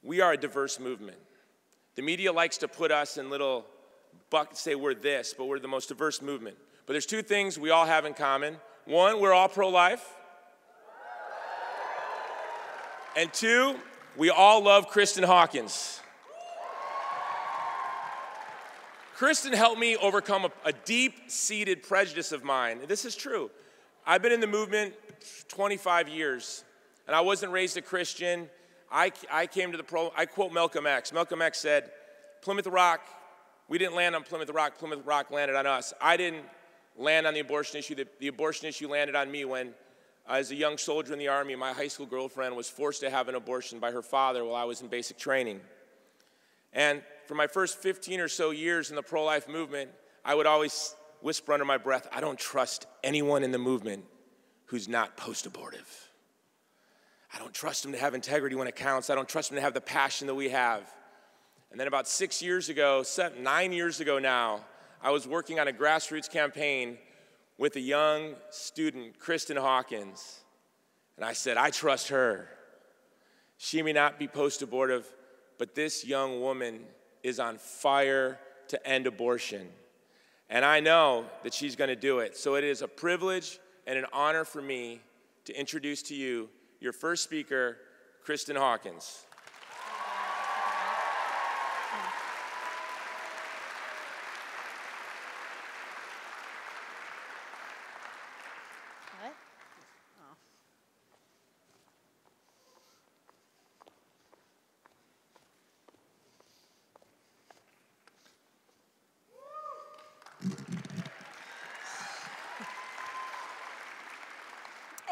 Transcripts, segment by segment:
We are a diverse movement. The media likes to put us in little buckets, say we're this, but we're the most diverse movement. But there's two things we all have in common. One, we're all pro-life. And two, we all love Kristan Hawkins. Kristan helped me overcome a deep-seated prejudice of mine. This is true. I've been in the movement 25 years, and I wasn't raised a Christian. I quote Malcolm X. Malcolm X said, Plymouth Rock, we didn't land on Plymouth Rock landed on us. I didn't land on the abortion issue. The abortion issue landed on me when, as a young soldier in the Army, my high school girlfriend was forced to have an abortion by her father while I was in basic training. And for my first 15 or so years in the pro-life movement, I would always whisper under my breath, I don't trust anyone in the movement who's not post-abortive. I don't trust them to have integrity when it counts. I don't trust them to have the passion that we have. And then about 9 years ago now, I was working on a grassroots campaign with a young student, Kristan Hawkins. And I said, I trust her. She may not be post-abortive, but this young woman is on fire to end abortion. And I know that she's going to do it. So it is a privilege and an honor for me to introduce to you your first speaker, Kristan Hawkins. What? Oh.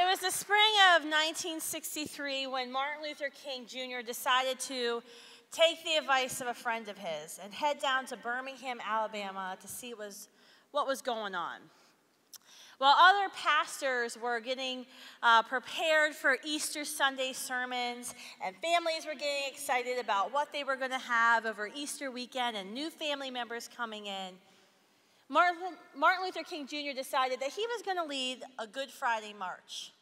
It was the spring of 1963 when Martin Luther King Jr. decided to take the advice of a friend of his and head down to Birmingham, Alabama to see what was going on. While other pastors were getting prepared for Easter Sunday sermons and families were getting excited about what they were going to have over Easter weekend and new family members coming in, Martin Luther King Jr. decided that he was going to lead a Good Friday march.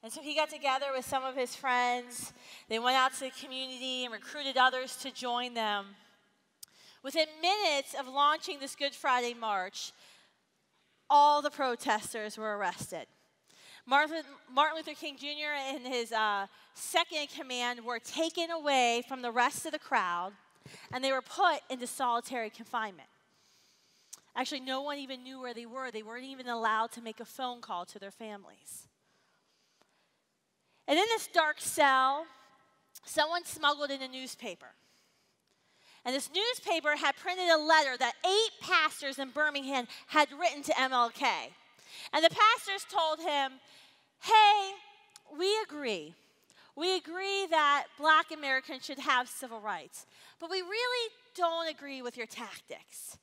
And so he got together with some of his friends. They went out to the community and recruited others to join them. Within minutes of launching this Good Friday march, all the protesters were arrested. Martin Luther King Jr. and his second in command were taken away from the rest of the crowd, and they were put into solitary confinement. Actually, no one even knew where they were. They weren't even allowed to make a phone call to their families. And in this dark cell, someone smuggled in a newspaper. And this newspaper had printed a letter that 8 pastors in Birmingham had written to MLK. And the pastors told him, hey, we agree. We agree that Black Americans should have civil rights, but we really don't agree with your tactics.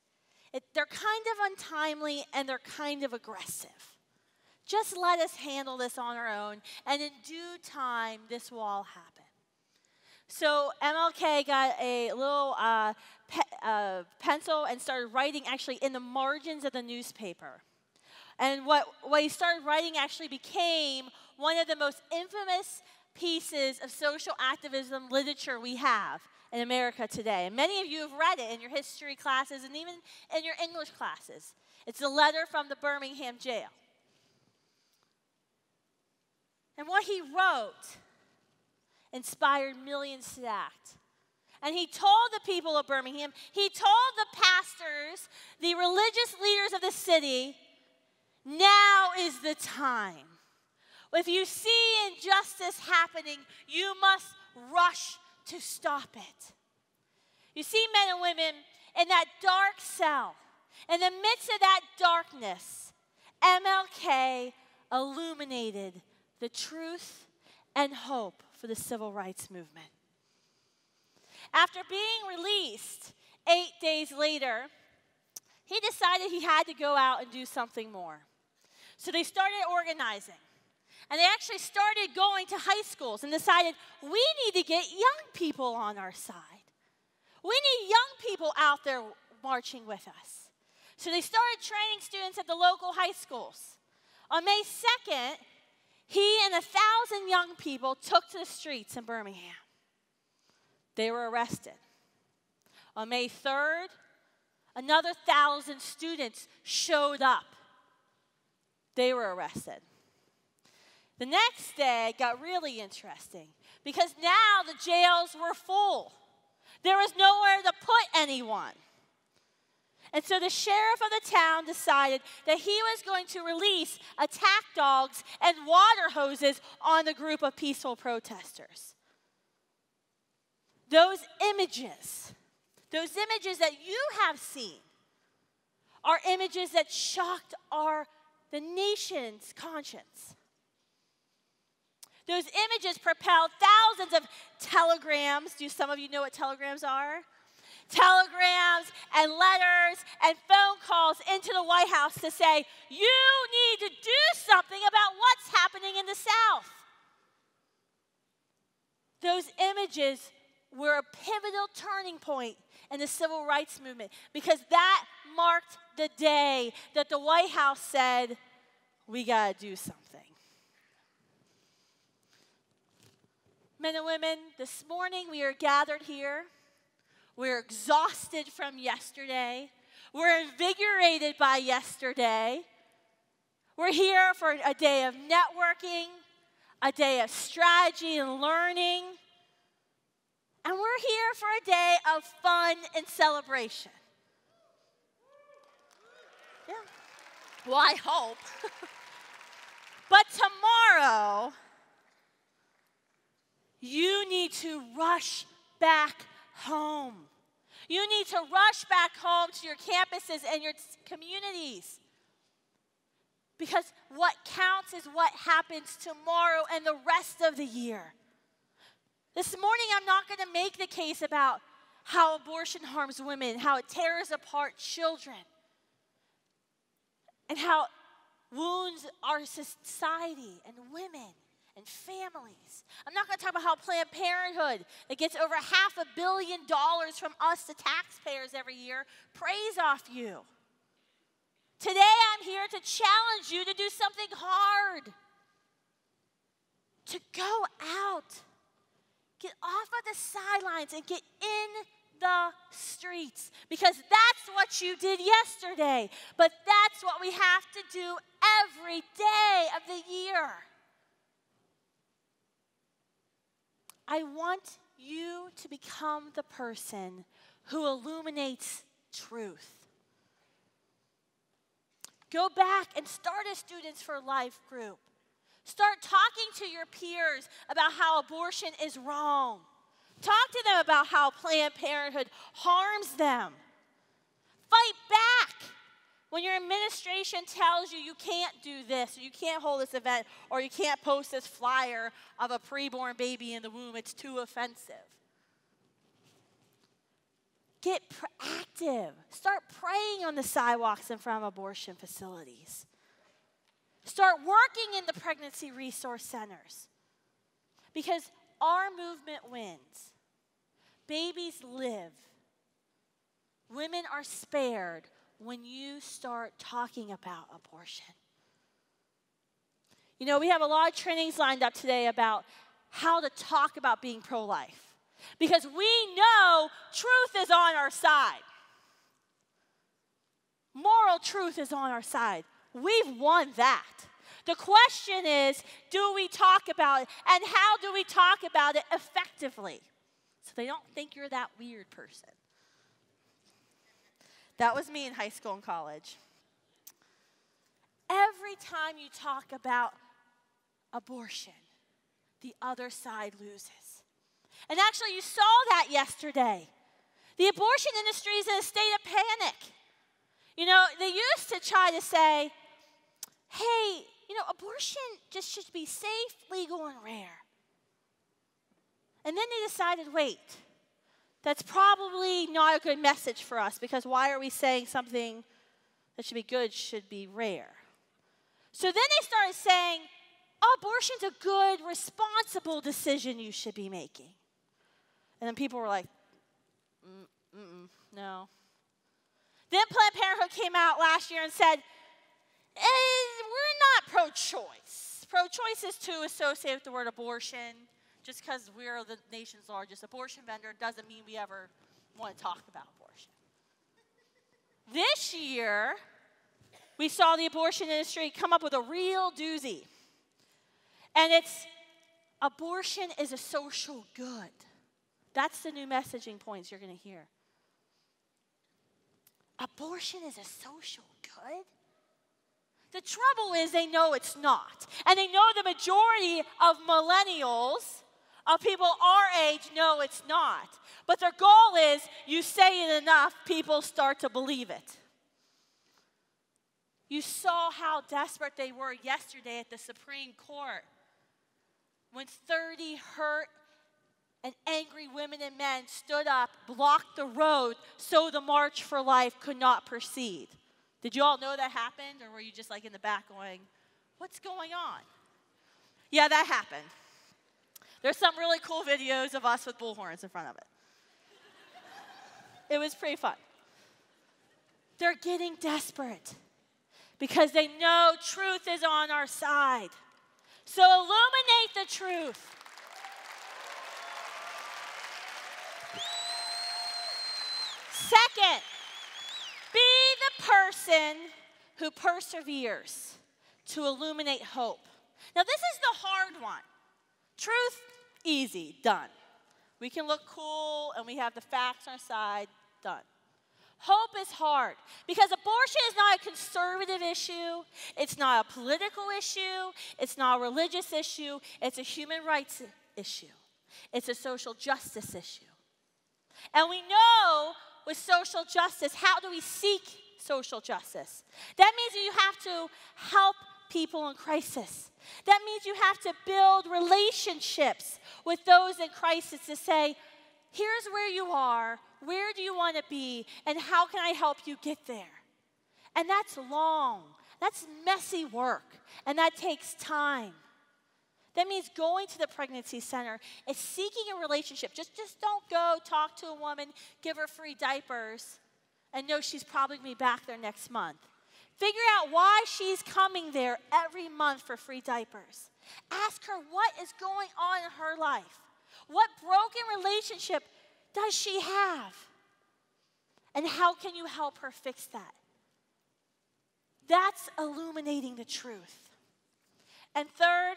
They're kind of untimely and they're kind of aggressive. Just let us handle this on our own, and in due time, this will all happen. So MLK got a little pencil and started writing actually in the margins of the newspaper. And what he started writing actually became one of the most infamous pieces of social activism literature we have in America today. And many of you have read it in your history classes and even in your English classes. It's a letter from the Birmingham jail. And what he wrote inspired millions to act. And he told the people of Birmingham, he told the pastors, the religious leaders of the city, now is the time. If you see injustice happening, you must rush to stop it. You see, men and women, in that dark cell, in the midst of that darkness, MLK illuminated the truth and hope for the civil rights movement. After being released 8 days later, he decided he had to go out and do something more. So they started organizing. And they actually started going to high schools and decided, we need to get young people on our side. We need young people out there marching with us. So they started training students at the local high schools. On May 2nd, he and 1,000 young people took to the streets in Birmingham. They were arrested. On May 3rd, another 1,000 students showed up. They were arrested. The next day, it got really interesting because now the jails were full. There was nowhere to put anyone. And so the sheriff of the town decided that he was going to release attack dogs and water hoses on the group of peaceful protesters. Those images that you have seen are images that shocked the nation's conscience. Those images propelled thousands of telegrams. Do some of you know what telegrams are? Telegrams and letters and phone calls into the White House to say, you need to do something about what's happening in the South. Those images were a pivotal turning point in the civil rights movement because that marked the day that the White House said, we got to do something. Men and women, this morning we are gathered here. We're exhausted from yesterday. We're invigorated by yesterday. We're here for a day of networking, a day of strategy and learning. And we're here for a day of fun and celebration. Yeah. Well, I hope. But tomorrow, you need to rush back home. You need to rush back home to your campuses and your communities. Because what counts is what happens tomorrow and the rest of the year. This morning, I'm not going to make the case about how abortion harms women, how it tears apart children, and how it wounds our society and women and families. I'm not going to talk about how Planned Parenthood, that gets over $500 million from us, the taxpayers, every year, preys off you. Today, I'm here to challenge you to do something hard. To go out. Get off of the sidelines and get in the streets. Because that's what you did yesterday. But that's what we have to do every day of the year. I want you to become the person who illuminates truth. Go back and start a Students for Life group. Start talking to your peers about how abortion is wrong. Talk to them about how Planned Parenthood harms them. Fight back when your administration tells you you can't do this, or you can't hold this event, or you can't post this flyer of a preborn baby in the womb. It's too offensive. Get proactive. Start praying on the sidewalks in front of abortion facilities. Start working in the pregnancy resource centers. Because our movement wins. Babies live. Women are spared when you start talking about abortion. You know, we have a lot of trainings lined up today about how to talk about being pro-life. Because we know truth is on our side. Moral truth is on our side. We've won that. The question is, do we talk about it? And how do we talk about it effectively? So they don't think you're that weird person. That was me in high school and college. Every time you talk about abortion, the other side loses. And actually, you saw that yesterday. The abortion industry is in a state of panic. You know, they used to try to say, hey, you know, abortion just should be safe, legal, and rare. And then they decided, wait, that's probably not a good message for us, because why are we saying something that should be good should be rare? So then they started saying, oh, abortion's a good, responsible decision you should be making. And then people were like, no. Then Planned Parenthood came out last year and said, we're not pro-choice. Pro-choice is too associated with the word abortion. Just because we're the nation's largest abortion vendor doesn't mean we ever want to talk about abortion. This year, we saw the abortion industry come up with a real doozy. And it's, abortion is a social good. That's the new messaging points you're going to hear. Abortion is a social good? The trouble is they know it's not. And they know the majority of millennials, of people our age, know it's not. But their goal is, you say it enough, people start to believe it. You saw how desperate they were yesterday at the Supreme Court when 30 hurt and angry women and men stood up, blocked the road so the March for Life could not proceed. Did you all know that happened, or were you just like in the back going, what's going on? Yeah, that happened. There's some really cool videos of us with bullhorns in front of it. It was pretty fun. They're getting desperate because they know truth is on our side. So illuminate the truth. Second, be the person who perseveres to illuminate hope. Now, this is the hard one. Truth, easy, done. We can look cool and we have the facts on our side, done. Hope is hard because abortion is not a conservative issue. It's not a political issue. It's not a religious issue. It's a human rights issue. It's a social justice issue. And we know with social justice, how do we seek social justice? That means that you have to help people in crisis. That means you have to build relationships with those in crisis to say, here's where you are, where do you want to be, and how can I help you get there? And that's long. That's messy work, and that takes time. That means going to the pregnancy center and seeking a relationship. Just don't go talk to a woman, give her free diapers, and know she's probably going to be back there next month. Figure out why she's coming there every month for free diapers. Ask her what is going on in her life. What broken relationship does she have? And how can you help her fix that? That's illuminating the truth. And third,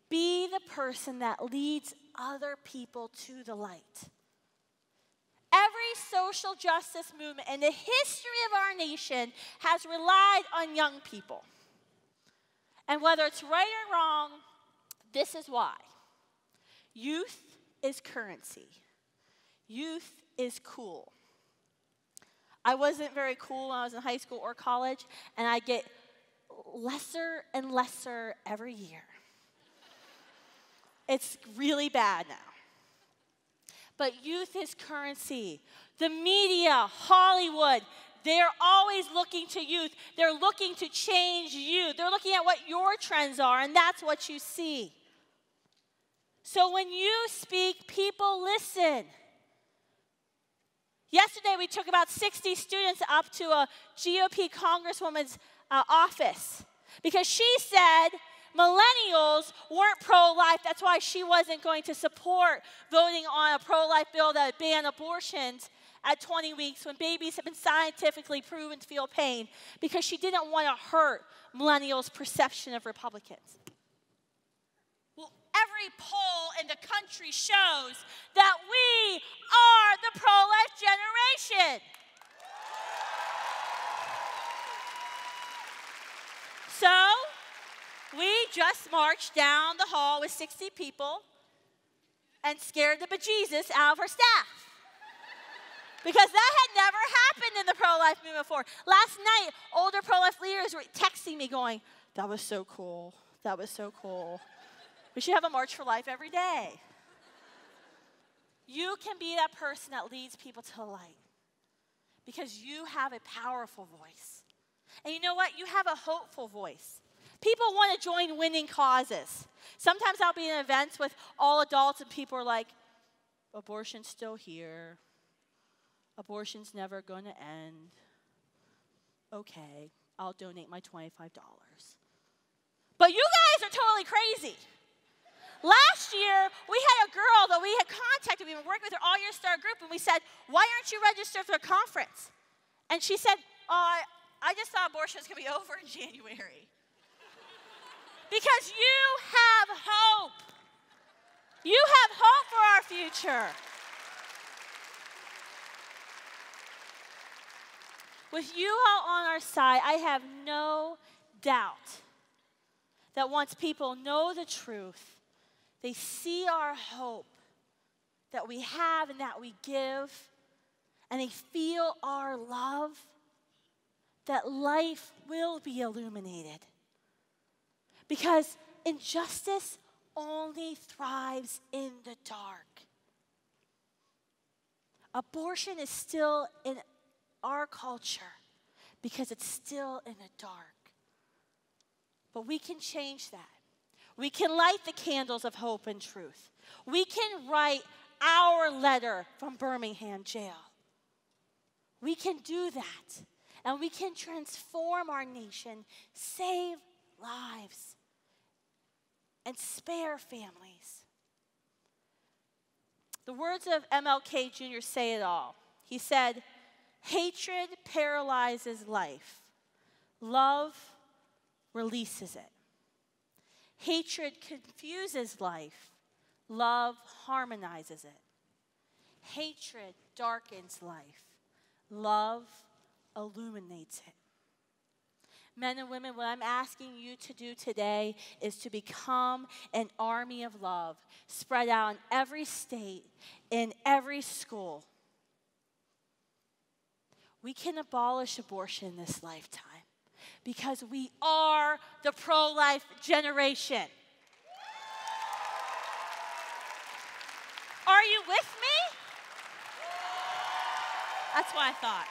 be the person that leads other people to the light. Every social justice movement in the history of our nation has relied on young people. And whether it's right or wrong, this is why. Youth is currency. Youth is cool. I wasn't very cool when I was in high school or college, and I get lesser and lesser every year. It's really bad now. But youth is currency. The media, Hollywood, they're always looking to youth. They're looking to change you. They're looking at what your trends are, and that's what you see. So when you speak, people listen. Yesterday, we took about 60 students up to a GOP congresswoman's office because she said millennials weren't pro-life. That's why she wasn't going to support voting on a pro-life bill that would ban abortions at 20 weeks when babies have been scientifically proven to feel pain, because she didn't want to hurt millennials' perception of Republicans. Well, every poll in the country shows that we are the pro-life generation. So, we just marched down the hall with 60 people and scared the bejesus out of our staff. Because that had never happened in the pro-life movement before. Last night, older pro-life leaders were texting me going, that was so cool. That was so cool. We should have a March for Life every day. You can be that person that leads people to the light because you have a powerful voice. And you know what? You have a hopeful voice. People want to join winning causes. Sometimes I'll be in events with all adults and people are like, abortion's still here. Abortion's never going to end. Okay, I'll donate my $25. But you guys are totally crazy. Last year, we had a girl that we had contacted. We've been working with her all year, start a group, and we said, why aren't you registered for the conference? And she said, I just thought abortion was going to be over in January. Because you have hope. You have hope for our future. With you all on our side, I have no doubt that once people know the truth, they see our hope that we have and that we give, and they feel our love, that life will be illuminated. Because injustice only thrives in the dark. Abortion is still in our culture because it's still in the dark. But we can change that. We can light the candles of hope and truth. We can write our letter from Birmingham jail. We can do that. And we can transform our nation, save lives, and spare families. The words of MLK Jr. say it all. He said, hatred paralyzes life. Love releases it. Hatred confuses life. Love harmonizes it. Hatred darkens life. Love illuminates it. Men and women, what I'm asking you to do today is to become an army of love spread out in every state, in every school. We can abolish abortion in this lifetime because we are the pro-life generation. Are you with me? That's what I thought.